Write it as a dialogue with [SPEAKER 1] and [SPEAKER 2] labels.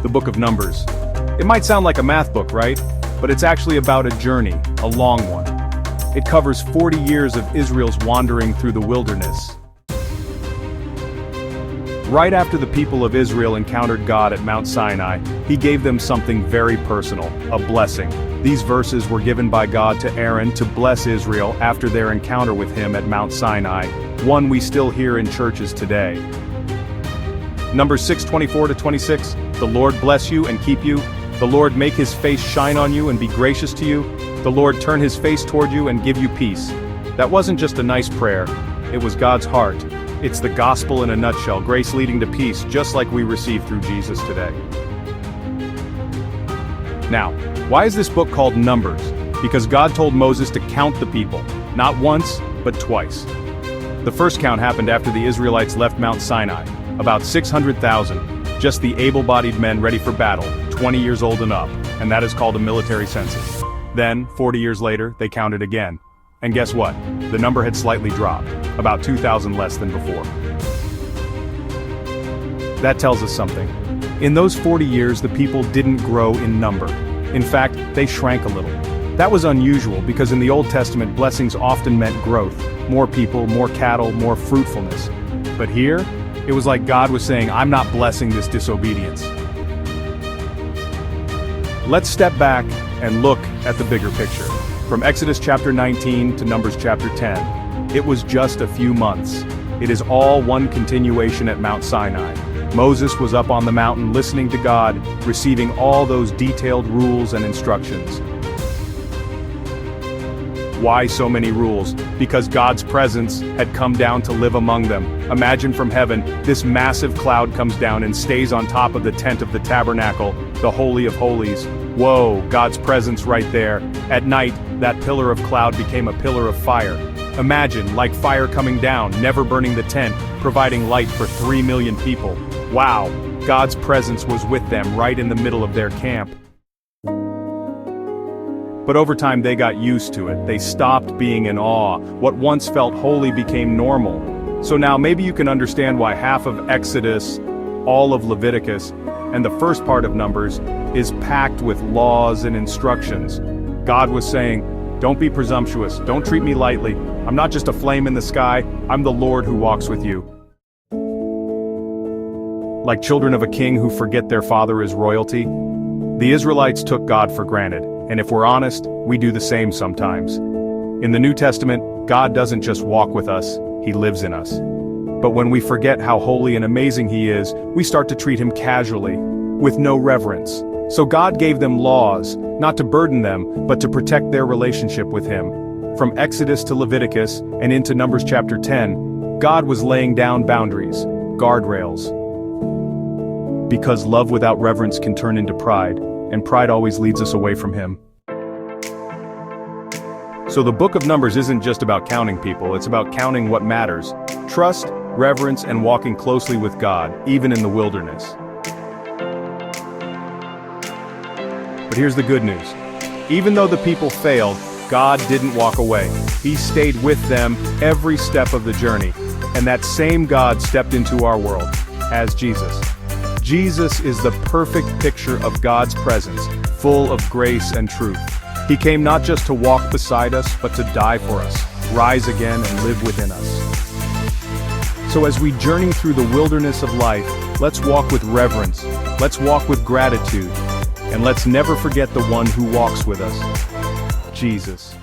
[SPEAKER 1] the book of Numbers. It might sound like a math book, right? But it's actually about a journey, a long one. It covers 40 years of Israel's wandering through the wilderness. Right after the people of Israel encountered God at Mount Sinai, he gave them something very personal, a blessing. These verses were given by God to Aaron to bless Israel after their encounter with him at Mount Sinai, one we still hear in churches today. Numbers 6:24-26, the Lord bless you and keep you. The Lord make his face shine on you and be gracious to you. The Lord turn his face toward you and give you peace. That wasn't just a nice prayer, it was God's heart. It's the gospel in a nutshell, grace leading to peace, just like we receive through Jesus today. Now, why is this book called Numbers? Because God told Moses to count the people, not once, but twice. The first count happened after the Israelites left Mount Sinai, about 600,000, just the able-bodied men ready for battle, 20 years old and up, and that is called a military census. Then, 40 years later, they counted again. And guess what? The number had slightly dropped, about 2,000 less than before. That tells us something. In those 40 years, the people didn't grow in number. In fact, they shrank a little. That was unusual because in the Old Testament, blessings often meant growth, more people, more cattle, more fruitfulness. But here, it was like God was saying, I'm not blessing this disobedience. Let's step back and look at the bigger picture. From Exodus chapter 19 to Numbers chapter 10, it was just a few months. It is all one continuation at Mount Sinai. Moses was up on the mountain listening to God, receiving all those detailed rules and instructions. Why so many rules? Because God's presence had come down to live among them. Imagine from heaven, this massive cloud comes down and stays on top of the tent of the tabernacle, the Holy of Holies. Whoa, God's presence right there. At night, that pillar of cloud became a pillar of fire. Imagine, like fire coming down, never burning the tent, providing light for 3 million people. Wow, God's presence was with them right in the middle of their camp. But over time they got used to it. They stopped being in awe. What once felt holy became normal. So now maybe you can understand why half of Exodus, all of Leviticus, and the first part of Numbers is packed with laws and instructions. God was saying, don't be presumptuous, don't treat me lightly. I'm not just a flame in the sky, I'm the Lord who walks with you. Like children of a king who forget their father is royalty, the Israelites took God for granted, and if we're honest, we do the same sometimes. In the New Testament, God doesn't just walk with us, he lives in us. But when we forget how holy and amazing he is, we start to treat him casually, with no reverence. So God gave them laws, not to burden them, but to protect their relationship with him. From Exodus to Leviticus, and into Numbers chapter 10, God was laying down boundaries, guardrails. Because love without reverence can turn into pride, and pride always leads us away from him. So the book of Numbers isn't just about counting people, it's about counting what matters. Trust, reverence, and walking closely with God, even in the wilderness. But here's the good news. Even though the people failed, God didn't walk away. He stayed with them every step of the journey. And that same God stepped into our world, as Jesus. Jesus is the perfect picture of God's presence, full of grace and truth. He came not just to walk beside us, but to die for us, rise again and live within us. So as we journey through the wilderness of life, let's walk with reverence, let's walk with gratitude, and let's never forget the one who walks with us, Jesus.